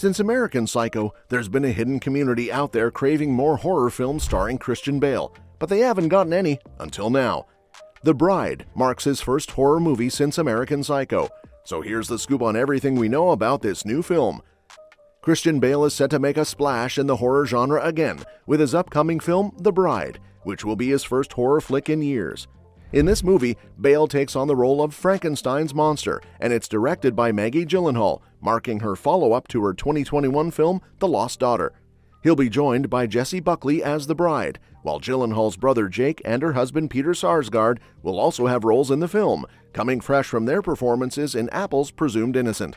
Since American Psycho, there's been a hidden community out there craving more horror films starring Christian Bale, but they haven't gotten any until now. The Bride marks his first horror movie since American Psycho, so here's the scoop on everything we know about this new film. Christian Bale is set to make a splash in the horror genre again with his upcoming film, The Bride, which will be his first horror flick in years. In this movie, Bale takes on the role of Frankenstein's monster, and it's directed by Maggie Gyllenhaal, marking her follow-up to her 2021 film, The Lost Daughter. He'll be joined by Jessie Buckley as the bride, while Gyllenhaal's brother Jake and her husband Peter Sarsgaard will also have roles in the film, coming fresh from their performances in Apple's Presumed Innocent.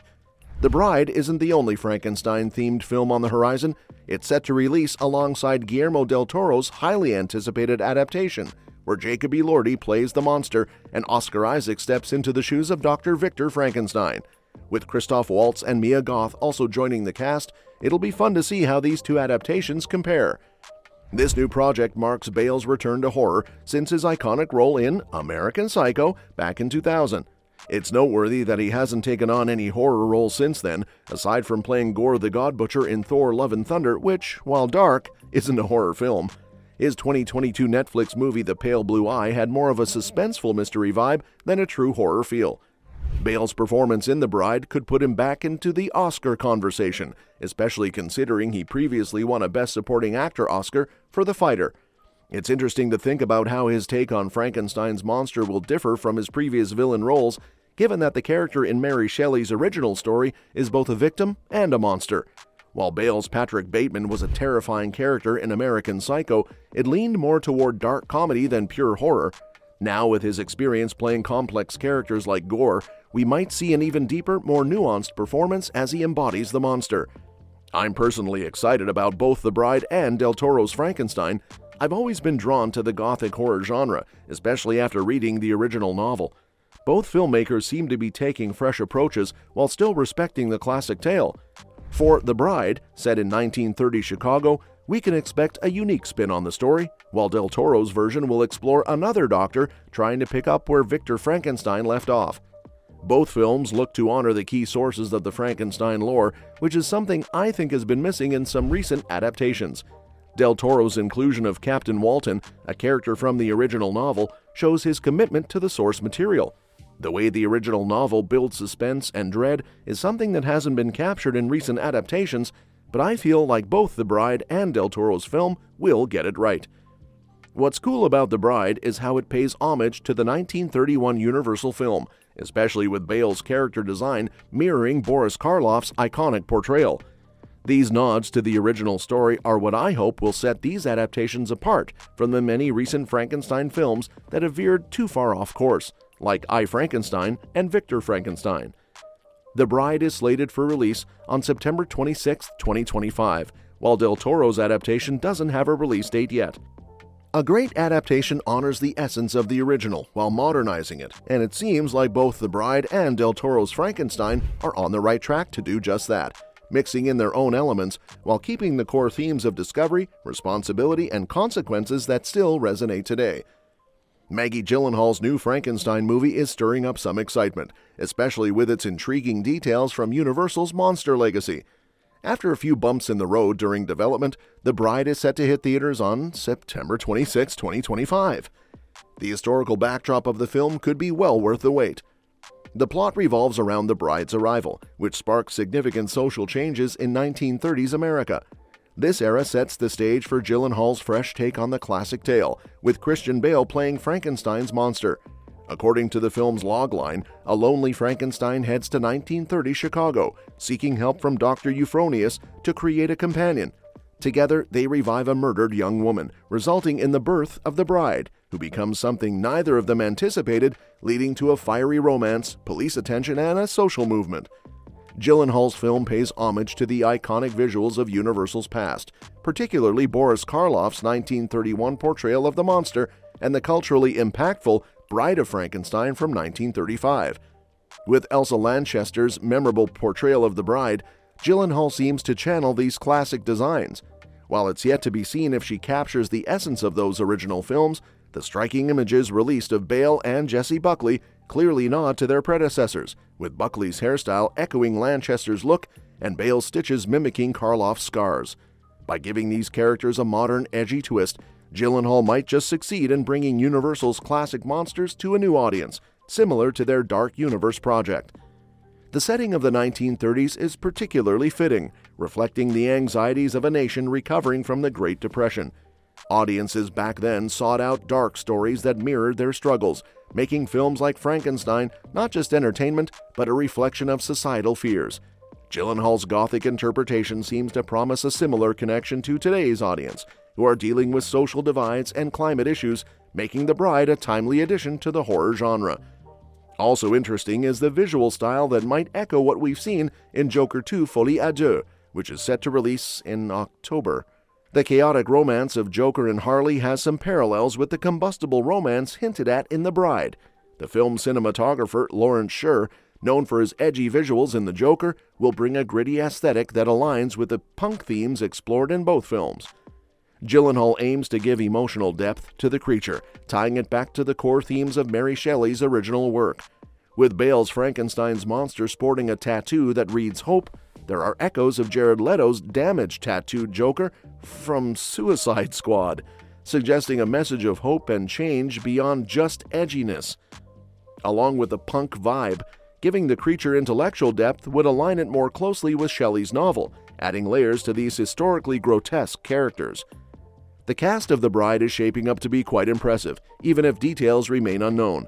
The Bride isn't the only Frankenstein-themed film on the horizon. It's set to release alongside Guillermo del Toro's highly anticipated adaptation, where Jacob Elordi plays the monster and Oscar Isaac steps into the shoes of Dr. Victor Frankenstein. With Christoph Waltz and Mia Goth also joining the cast, it'll be fun to see how these two adaptations compare. This new project marks Bale's return to horror since his iconic role in American Psycho back in 2000. It's noteworthy that he hasn't taken on any horror roles since then, aside from playing Gore the God Butcher in Thor: Love and Thunder, which, while dark, isn't a horror film. His 2022 Netflix movie The Pale Blue Eye had more of a suspenseful mystery vibe than a true horror feel. Bale's performance in The Bride could put him back into the Oscar conversation, especially considering he previously won a Best Supporting Actor Oscar for The Fighter. It's interesting to think about how his take on Frankenstein's monster will differ from his previous villain roles, given that the character in Mary Shelley's original story is both a victim and a monster. While Bale's Patrick Bateman was a terrifying character in American Psycho, it leaned more toward dark comedy than pure horror. Now, with his experience playing complex characters like Gore, we might see an even deeper, more nuanced performance as he embodies the monster. I'm personally excited about both The Bride and Del Toro's Frankenstein. I've always been drawn to the gothic horror genre, especially after reading the original novel. Both filmmakers seem to be taking fresh approaches while still respecting the classic tale. For The Bride, set in 1930 Chicago, we can expect a unique spin on the story, while Del Toro's version will explore another doctor trying to pick up where Victor Frankenstein left off. Both films look to honor the key sources of the Frankenstein lore, which is something I think has been missing in some recent adaptations. Del Toro's inclusion of Captain Walton, a character from the original novel, shows his commitment to the source material. The way the original novel builds suspense and dread is something that hasn't been captured in recent adaptations, but I feel like both The Bride and Del Toro's film will get it right. What's cool about The Bride is how it pays homage to the 1931 Universal film, especially with Bale's character design mirroring Boris Karloff's iconic portrayal. These nods to the original story are what I hope will set these adaptations apart from the many recent Frankenstein films that have veered too far off course, like I, Frankenstein and Victor Frankenstein. The Bride is slated for release on September 26, 2025, while Del Toro's adaptation doesn't have a release date yet. A great adaptation honors the essence of the original while modernizing it, and it seems like both The Bride and Del Toro's Frankenstein are on the right track to do just that, mixing in their own elements while keeping the core themes of discovery, responsibility, and consequences that still resonate today. Maggie Gyllenhaal's new Frankenstein movie is stirring up some excitement, especially with its intriguing details from Universal's monster legacy. After a few bumps in the road during development, The Bride is set to hit theaters on September 26, 2025. The historical backdrop of the film could be well worth the wait. The plot revolves around the bride's arrival, which sparks significant social changes in 1930s America. This era sets the stage for Gyllenhaal's fresh take on the classic tale, with Christian Bale playing Frankenstein's monster. According to the film's logline, a lonely Frankenstein heads to 1930 Chicago, seeking help from Dr. Euphronius to create a companion. Together, they revive a murdered young woman, resulting in the birth of the bride, who becomes something neither of them anticipated, leading to a fiery romance, police attention, and a social movement. Gyllenhaal's film pays homage to the iconic visuals of Universal's past, particularly Boris Karloff's 1931 portrayal of the monster and the culturally impactful Bride of Frankenstein from 1935. With Elsa Lanchester's memorable portrayal of the bride, Gyllenhaal seems to channel these classic designs. While it's yet to be seen if she captures the essence of those original films, the striking images released of Bale and Jessie Buckley clearly nod to their predecessors, with Buckley's hairstyle echoing Lanchester's look and Bale's stitches mimicking Karloff's scars. By giving these characters a modern, edgy twist, Gyllenhaal might just succeed in bringing Universal's classic monsters to a new audience, similar to their Dark Universe project. The setting of the 1930s is particularly fitting, reflecting the anxieties of a nation recovering from the Great Depression. Audiences back then sought out dark stories that mirrored their struggles, making films like Frankenstein not just entertainment, but a reflection of societal fears. Gyllenhaal's Gothic interpretation seems to promise a similar connection to today's audience, who are dealing with social divides and climate issues, making The Bride a timely addition to the horror genre. Also interesting is the visual style that might echo what we've seen in Joker 2 Folie à Deux, which is set to release in October. The chaotic romance of Joker and Harley has some parallels with the combustible romance hinted at in The Bride. The film cinematographer Lawrence Sher, known for his edgy visuals in The Joker, will bring a gritty aesthetic that aligns with the punk themes explored in both films. Gyllenhaal aims to give emotional depth to the creature, tying it back to the core themes of Mary Shelley's original work. With Bale's Frankenstein's monster sporting a tattoo that reads Hope, there are echoes of Jared Leto's damaged tattooed Joker from Suicide Squad, suggesting a message of hope and change beyond just edginess. Along with the punk vibe, giving the creature intellectual depth would align it more closely with Shelley's novel, adding layers to these historically grotesque characters. The cast of The Bride is shaping up to be quite impressive, even if details remain unknown.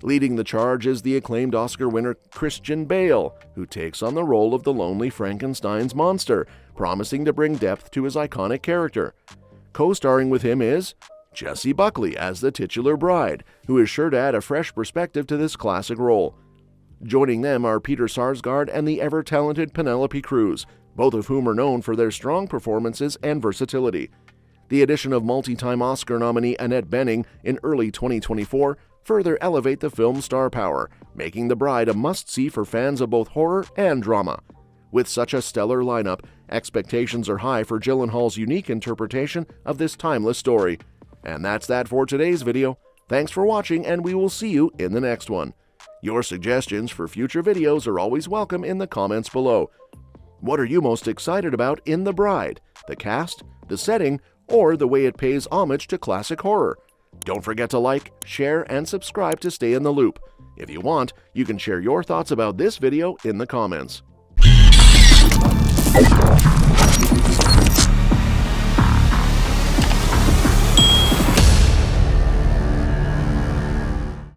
Leading the charge is the acclaimed Oscar winner Christian Bale, who takes on the role of the lonely Frankenstein's monster, promising to bring depth to his iconic character. Co-starring with him is Jessie Buckley as the titular bride, who is sure to add a fresh perspective to this classic role. Joining them are Peter Sarsgaard and the ever-talented Penélope Cruz, both of whom are known for their strong performances and versatility. The addition of multi-time Oscar nominee Annette Bening in early 2024 further elevate the film's star power, making The Bride a must-see for fans of both horror and drama. With such a stellar lineup, expectations are high for Gyllenhaal's unique interpretation of this timeless story. And that's that for today's video. Thanks for watching, and we will see you in the next one. Your suggestions for future videos are always welcome in the comments below. What are you most excited about in The Bride? The cast, the setting, or the way it pays homage to classic horror? Don't forget to like, share, and subscribe to stay in the loop. If you want, you can share your thoughts about this video in the comments.